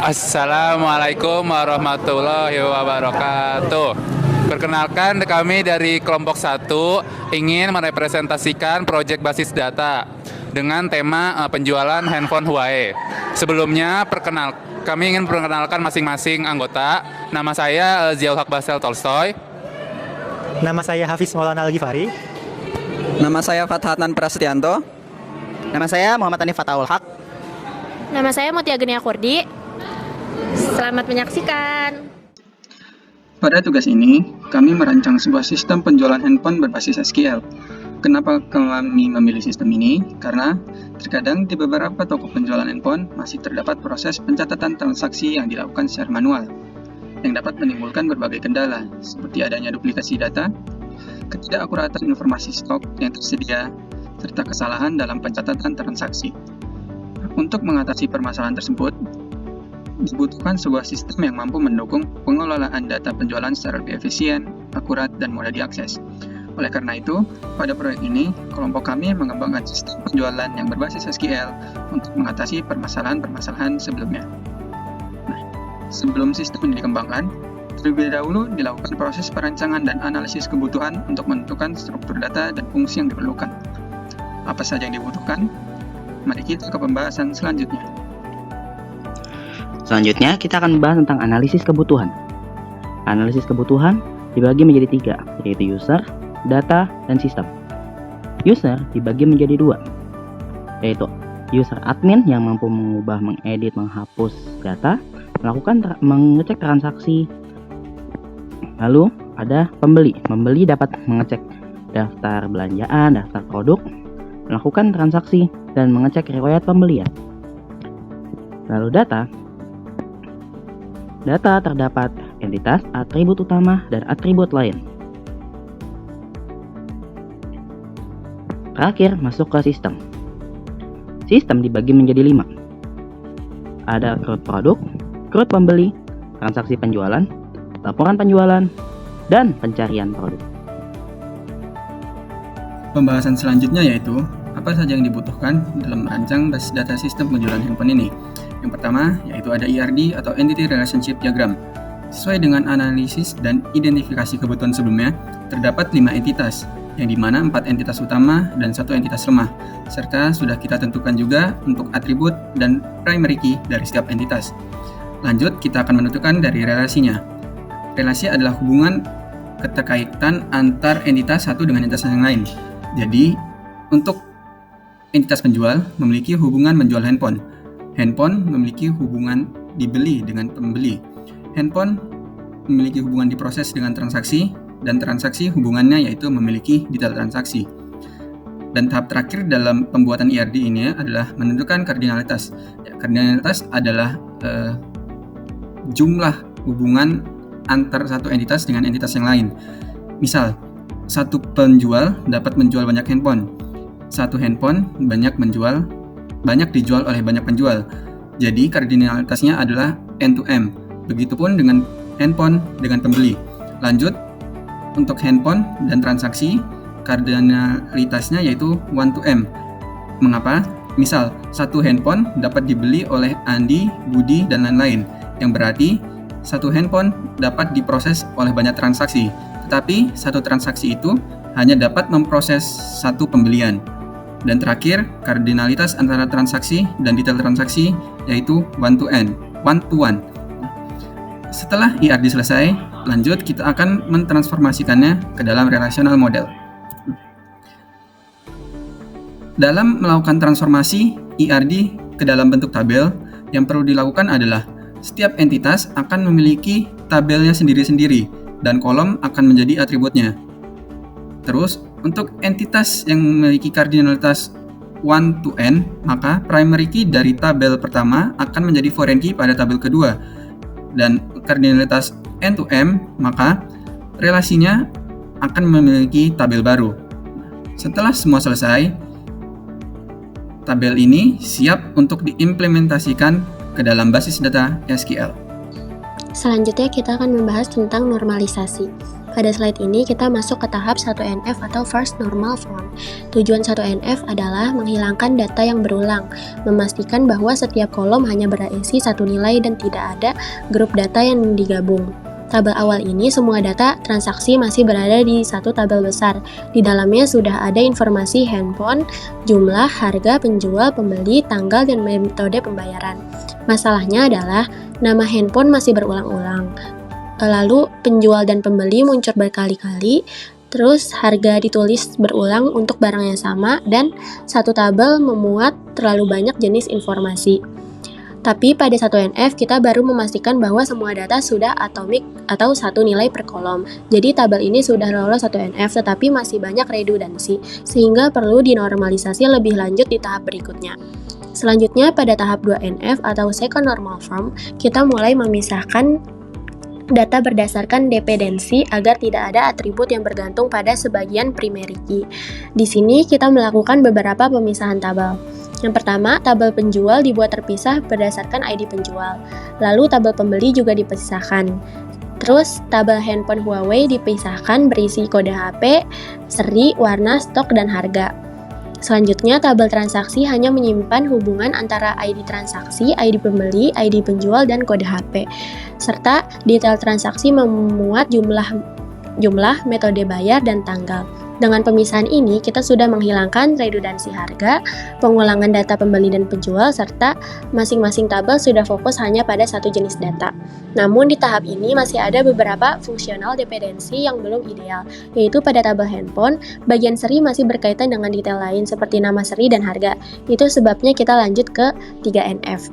Assalamualaikum warahmatullahi wabarakatuh. Perkenalkan, kami dari kelompok 1 ingin merepresentasikan proyek basis data dengan tema penjualan handphone Huawei. Sebelumnya, kami ingin perkenalkan masing-masing anggota. Nama saya Ziaul Haq Basel Tolstoy. Nama saya Hafiz Maulana Al-Ghifari. Nama saya Fathatnan Prasetyanto. Nama saya Muhammad Hanif Fataul Haq. Nama saya Mutia Genia Kurdi. Selamat menyaksikan. Pada tugas ini, kami merancang sebuah sistem penjualan handphone berbasis SQL. Kenapa kami memilih sistem ini? Karena terkadang di beberapa toko penjualan handphone masih terdapat proses pencatatan transaksi yang dilakukan secara manual, yang dapat menimbulkan berbagai kendala, seperti adanya duplikasi data, ketidakakuratan informasi stok yang tersedia, serta kesalahan dalam pencatatan transaksi. Untuk mengatasi permasalahan tersebut, dibutuhkan sebuah sistem yang mampu mendukung pengelolaan data penjualan secara lebih efisien, akurat, dan mudah diakses. Oleh karena itu, pada proyek ini, kelompok kami mengembangkan sistem penjualan yang berbasis SQL untuk mengatasi permasalahan-permasalahan sebelumnya. Nah, sebelum sistem ini dikembangkan, terlebih dahulu dilakukan proses perancangan dan analisis kebutuhan untuk menentukan struktur data dan fungsi yang diperlukan. Apa saja yang dibutuhkan? Mari kita ke pembahasan selanjutnya. Selanjutnya, kita akan membahas tentang analisis kebutuhan. Analisis kebutuhan dibagi menjadi 3, yaitu user, data, dan sistem. User dibagi menjadi 2, yaitu user admin yang mampu mengubah, mengedit, menghapus data, mengecek transaksi. Lalu ada pembeli. Pembeli dapat mengecek daftar belanjaan, daftar produk, melakukan transaksi, dan mengecek riwayat pembelian. Lalu data terdapat entitas, atribut utama, dan atribut lain. Terakhir, masuk ke sistem. Sistem dibagi menjadi 5. Ada CRUD produk, CRUD pembeli, transaksi penjualan, laporan penjualan, dan pencarian produk. Pembahasan selanjutnya yaitu apa saja yang dibutuhkan dalam merancang basis data sistem penjualan handphone ini. Yang pertama yaitu ada ERD atau Entity Relationship Diagram. Sesuai dengan analisis dan identifikasi kebutuhan sebelumnya, terdapat 5 entitas, yang dimana 4 entitas utama dan 1 entitas lemah, serta sudah kita tentukan juga untuk atribut dan primary key dari setiap entitas. Lanjut, kita akan menentukan dari relasinya. Relasi adalah hubungan keterkaitan antar entitas satu dengan entitas yang lain. Jadi, untuk entitas penjual memiliki hubungan menjual handphone. Handphone memiliki hubungan dibeli dengan pembeli. Handphone memiliki hubungan diproses dengan transaksi, dan transaksi hubungannya yaitu memiliki detail transaksi. Dan tahap terakhir dalam pembuatan ERD ini adalah menentukan kardinalitas. Kardinalitas adalah jumlah hubungan antar satu entitas dengan entitas yang lain. Misal, satu penjual dapat menjual banyak handphone. Satu handphone banyak dijual oleh banyak penjual. Jadi kardinalitasnya adalah N to M. Begitupun dengan handphone dengan pembeli. Lanjut, untuk handphone dan transaksi, kardinalitasnya yaitu 1 to M. Mengapa? Misal, satu handphone dapat dibeli oleh Andi, Budi, dan lain-lain. Yang berarti, satu handphone dapat diproses oleh banyak transaksi. Tetapi, satu transaksi itu hanya dapat memproses satu pembelian. Dan terakhir, kardinalitas antara transaksi dan detail transaksi yaitu 1 to N, 1 to 1. Setelah ERD selesai, lanjut kita akan mentransformasikannya ke dalam relational model. Dalam melakukan transformasi ERD ke dalam bentuk tabel, yang perlu dilakukan adalah setiap entitas akan memiliki tabelnya sendiri-sendiri dan kolom akan menjadi atributnya. Terus, untuk entitas yang memiliki kardinalitas 1 to N, maka primary key dari tabel pertama akan menjadi foreign key pada tabel kedua. Dan kardinalitas N to M, maka relasinya akan memiliki tabel baru. Setelah semua selesai, tabel ini siap untuk diimplementasikan ke dalam basis data SQL. Selanjutnya kita akan membahas tentang normalisasi. pada slide ini kita masuk ke tahap 1NF atau First Normal Form. Tujuan 1NF adalah menghilangkan data yang berulang, memastikan bahwa setiap kolom hanya berisi satu nilai dan tidak ada grup data yang digabung. Tabel awal ini semua data transaksi masih berada di satu tabel besar. Di dalamnya sudah ada informasi handphone, jumlah, harga, penjual, pembeli, tanggal, dan metode pembayaran. Masalahnya adalah nama handphone masih berulang-ulang. Lalu penjual dan pembeli muncul berkali-kali, terus harga ditulis berulang untuk barang yang sama, dan satu tabel memuat terlalu banyak jenis informasi. Tapi pada 1NF kita baru memastikan bahwa semua data sudah atomik atau satu nilai per kolom. Jadi tabel ini sudah lolos 1NF tetapi masih banyak redundansi, sehingga perlu dinormalisasi lebih lanjut di tahap berikutnya. Selanjutnya pada tahap 2NF atau Second Normal Form, kita mulai memisahkan data berdasarkan dependensi agar tidak ada atribut yang bergantung pada sebagian primary key. Di sini kita melakukan beberapa pemisahan tabel. Yang pertama, tabel penjual dibuat terpisah berdasarkan ID penjual. Lalu tabel pembeli juga dipisahkan. Terus, tabel handphone Huawei dipisahkan berisi kode HP, seri, warna, stok, dan harga. Selanjutnya, tabel transaksi hanya menyimpan hubungan antara ID transaksi, ID pembeli, ID penjual, dan kode HP. Serta detail transaksi memuat jumlah, metode bayar, dan tanggal. Dengan pemisahan ini, kita sudah menghilangkan redundansi harga, pengulangan data pembeli dan penjual, serta masing-masing tabel sudah fokus hanya pada satu jenis data. Namun di tahap ini masih ada beberapa fungsional dependensi yang belum ideal, yaitu pada tabel handphone, bagian seri masih berkaitan dengan detail lain seperti nama seri dan harga. Itu sebabnya kita lanjut ke 3NF.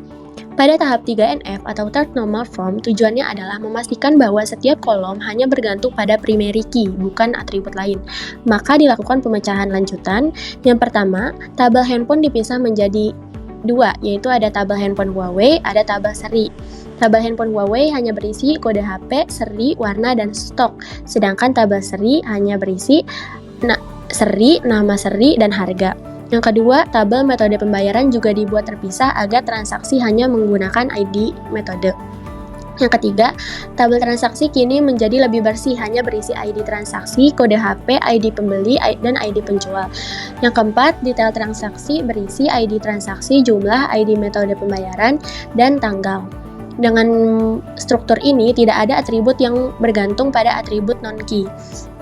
Pada tahap 3NF atau Third Normal Form, tujuannya adalah memastikan bahwa setiap kolom hanya bergantung pada primary key, bukan atribut lain. Maka dilakukan pemecahan lanjutan. Yang pertama, tabel handphone dipisah menjadi dua, yaitu ada tabel handphone Huawei, ada tabel seri. Tabel handphone Huawei hanya berisi kode HP, seri, warna, dan stok. Sedangkan tabel seri hanya berisi seri, nama seri, dan harga. Yang kedua, tabel metode pembayaran juga dibuat terpisah agar transaksi hanya menggunakan ID metode. Yang ketiga, tabel transaksi kini menjadi lebih bersih, hanya berisi ID transaksi, kode HP, ID pembeli, dan ID penjual. Yang keempat, detail transaksi berisi ID transaksi, jumlah, ID metode pembayaran, dan tanggal. Dengan struktur ini, tidak ada atribut yang bergantung pada atribut non-key,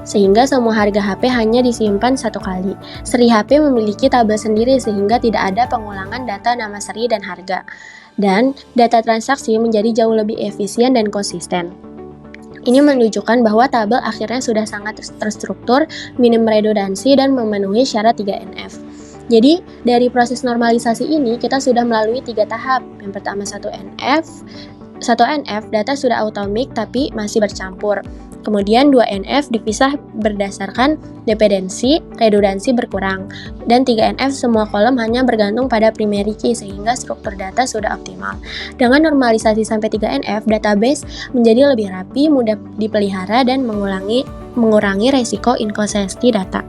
sehingga semua harga HP hanya disimpan satu kali. Seri HP memiliki tabel sendiri sehingga tidak ada pengulangan data nama seri dan harga. Dan data transaksi menjadi jauh lebih efisien dan konsisten. Ini menunjukkan bahwa tabel akhirnya sudah sangat terstruktur, minim redundansi, dan memenuhi syarat 3NF. Jadi, dari proses normalisasi ini, kita sudah melalui 3 tahap. Yang pertama 1NF, data sudah atomik tapi masih bercampur. Kemudian 2NF dipisah berdasarkan dependensi, redundansi berkurang. Dan 3NF semua kolom hanya bergantung pada primary key sehingga struktur data sudah optimal. Dengan normalisasi sampai 3NF, database menjadi lebih rapi, mudah dipelihara, dan mengurangi resiko inkonsistensi data.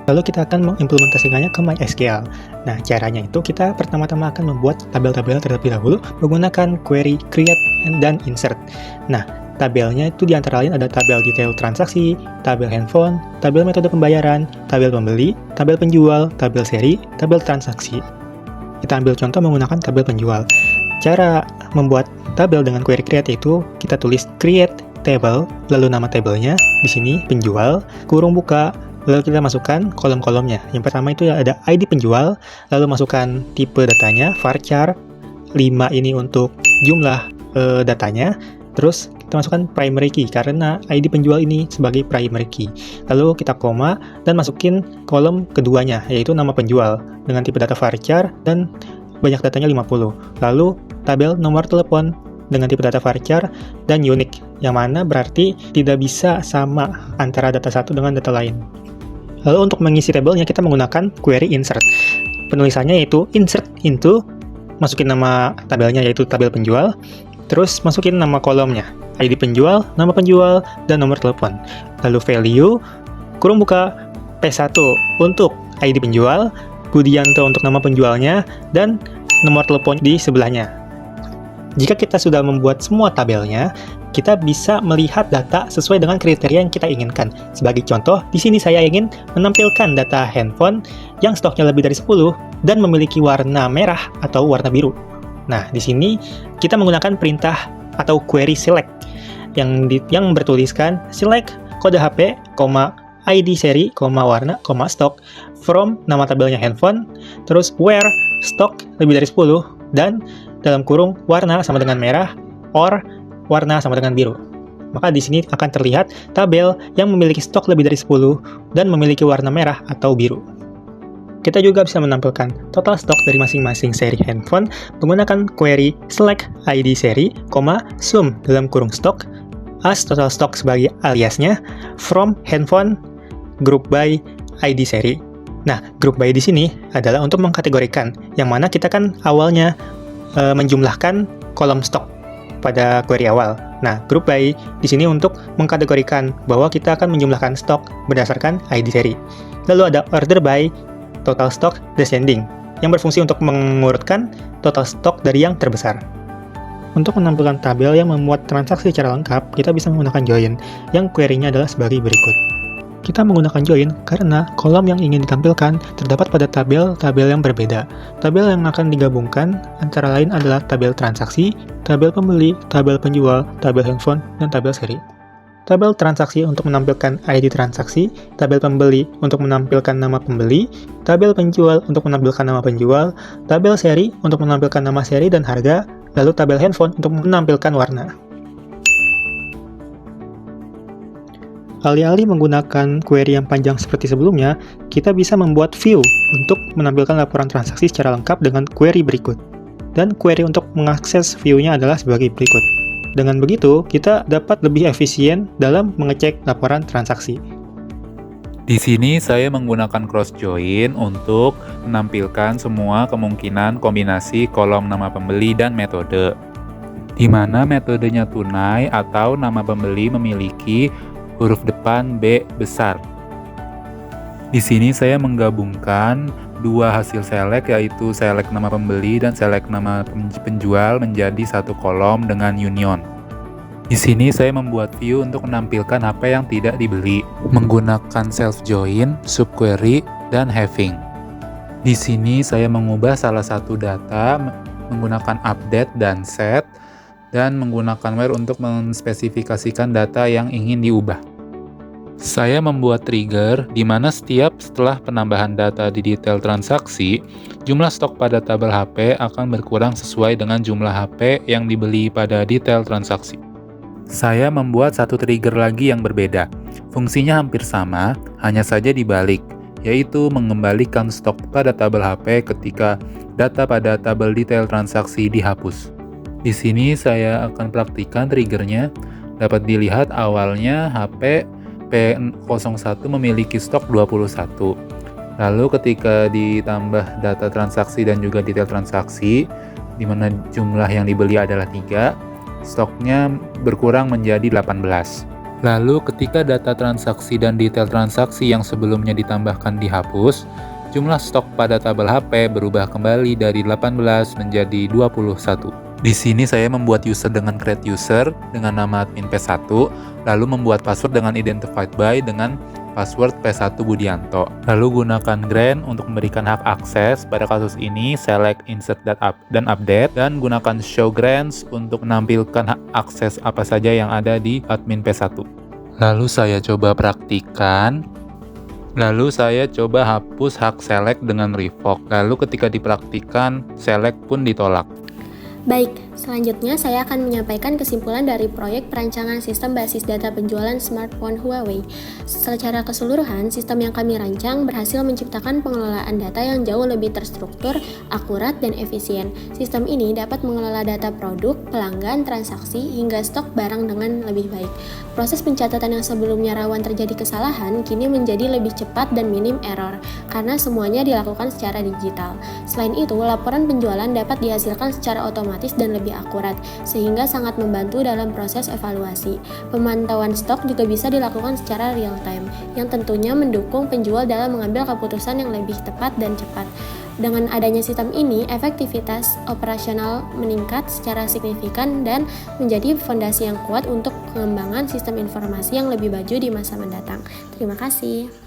Lalu kita akan mengimplementasikannya ke MySQL. Nah, caranya itu kita pertama-tama akan membuat tabel-tabel terlebih dahulu menggunakan query create dan insert. Nah, tabelnya itu diantara lain ada tabel detail transaksi, tabel handphone, tabel metode pembayaran, tabel pembeli, tabel penjual, tabel seri, tabel transaksi. Kita ambil contoh menggunakan tabel penjual. Cara membuat tabel dengan query create itu kita tulis create table, lalu nama tabelnya, di sini penjual, kurung buka, lalu kita masukkan kolom-kolomnya. Yang pertama itu ada ID penjual, lalu masukkan tipe datanya, varchar, 5 ini untuk jumlah datanya, terus kita masukkan primary key karena ID penjual ini sebagai primary key. Lalu kita koma dan masukin kolom keduanya, yaitu nama penjual dengan tipe data varchar dan banyak datanya 50. Lalu tabel nomor telepon dengan tipe data varchar dan unique, yang mana berarti tidak bisa sama antara data satu dengan data lain. Lalu untuk mengisi tabelnya kita menggunakan query insert. Penulisannya yaitu insert into, masukin nama tabelnya yaitu tabel penjual, terus masukin nama kolomnya, ID penjual, nama penjual, dan nomor telepon. Lalu value, kurung buka, P1 untuk ID penjual, Budianto untuk nama penjualnya, dan nomor telepon di sebelahnya. Jika kita sudah membuat semua tabelnya, kita bisa melihat data sesuai dengan kriteria yang kita inginkan. Sebagai contoh, di sini saya ingin menampilkan data handphone yang stoknya lebih dari 10 dan memiliki warna merah atau warna biru. Nah, di sini kita menggunakan perintah atau query select yang bertuliskan select kode HP, ID seri, warna, stok from nama tabelnya handphone, terus where stok lebih dari 10 dan dalam kurung warna sama dengan merah or warna sama dengan biru. Maka di sini akan terlihat tabel yang memiliki stok lebih dari 10 dan memiliki warna merah atau biru. Kita juga bisa menampilkan total stok dari masing-masing seri handphone menggunakan query select ID seri, sum dalam kurung stok, as total stok sebagai aliasnya, from handphone, group by ID seri. Nah, group by di sini adalah untuk mengkategorikan, yang mana kita kan awalnya menjumlahkan kolom stok pada query awal. Nah, group by di sini untuk mengkategorikan bahwa kita akan menjumlahkan stok berdasarkan ID seri. Lalu ada order by total stock descending yang berfungsi untuk mengurutkan total stok dari yang terbesar. Untuk menampilkan tabel yang memuat transaksi secara lengkap, kita bisa menggunakan join, yang query-nya adalah sebagai berikut. Kita menggunakan join karena kolom yang ingin ditampilkan terdapat pada tabel-tabel yang berbeda. Tabel yang akan digabungkan antara lain adalah tabel transaksi, tabel pembeli, tabel penjual, tabel handphone, dan tabel seri. Tabel transaksi untuk menampilkan ID transaksi, tabel pembeli untuk menampilkan nama pembeli, tabel penjual untuk menampilkan nama penjual, tabel seri untuk menampilkan nama seri dan harga, lalu tabel handphone untuk menampilkan warna. Alih-alih menggunakan query yang panjang seperti sebelumnya, kita bisa membuat view untuk menampilkan laporan transaksi secara lengkap dengan query berikut. Dan query untuk mengakses view-nya adalah sebagai berikut. Dengan begitu, kita dapat lebih efisien dalam mengecek laporan transaksi. Di sini saya menggunakan cross join untuk menampilkan semua kemungkinan kombinasi kolom nama pembeli dan metode. Di mana metodenya tunai atau nama pembeli memiliki huruf depan B besar. Di sini saya menggabungkan dua hasil select, yaitu select nama pembeli dan select nama penjual menjadi satu kolom dengan union. Di sini saya membuat view untuk menampilkan apa yang tidak dibeli menggunakan self join, subquery, dan having. Di sini saya mengubah salah satu data menggunakan update dan set, dan menggunakan where untuk menspesifikasikan data yang ingin diubah. Saya membuat trigger di mana setelah penambahan data di detail transaksi, jumlah stok pada tabel HP akan berkurang sesuai dengan jumlah HP yang dibeli pada detail transaksi. Saya membuat satu trigger lagi yang berbeda. Fungsinya hampir sama, hanya saja dibalik, yaitu mengembalikan stok pada tabel HP ketika data pada tabel detail transaksi dihapus. Di sini saya akan praktikkan triggernya. Dapat dilihat awalnya HP P01 memiliki stok 21. Lalu ketika ditambah data transaksi dan juga detail transaksi, di mana jumlah yang dibeli adalah 3, stoknya berkurang menjadi 18. Lalu ketika data transaksi dan detail transaksi yang sebelumnya ditambahkan dihapus, jumlah stok pada tabel HP berubah kembali dari 18 menjadi 21. Di sini saya membuat user dengan create user dengan nama admin P1, lalu membuat password dengan identified by dengan password P1 Budianto. Lalu gunakan grant untuk memberikan hak akses, pada kasus ini select insert dan update, dan gunakan show grants untuk menampilkan hak akses apa saja yang ada di admin P1. Lalu saya coba praktikan. Lalu saya coba hapus hak select dengan revoke. Lalu ketika dipraktikan, select pun ditolak. Baik, selanjutnya saya akan menyampaikan kesimpulan dari proyek perancangan sistem basis data penjualan smartphone Huawei. Secara keseluruhan, sistem yang kami rancang berhasil menciptakan pengelolaan data yang jauh lebih terstruktur, akurat, dan efisien. Sistem ini dapat mengelola data produk, pelanggan, transaksi, hingga stok barang dengan lebih baik. Proses pencatatan yang sebelumnya rawan terjadi kesalahan, kini menjadi lebih cepat dan minim error, karena semuanya dilakukan secara digital. Selain itu, laporan penjualan dapat dihasilkan secara otomatis dan lebih lebih akurat, sehingga sangat membantu dalam proses evaluasi. Pemantauan stok juga bisa dilakukan secara real time, yang tentunya mendukung penjual dalam mengambil keputusan yang lebih tepat dan cepat. Dengan adanya sistem ini, efektivitas operasional meningkat secara signifikan dan menjadi fondasi yang kuat untuk pengembangan sistem informasi yang lebih maju di masa mendatang. Terima kasih.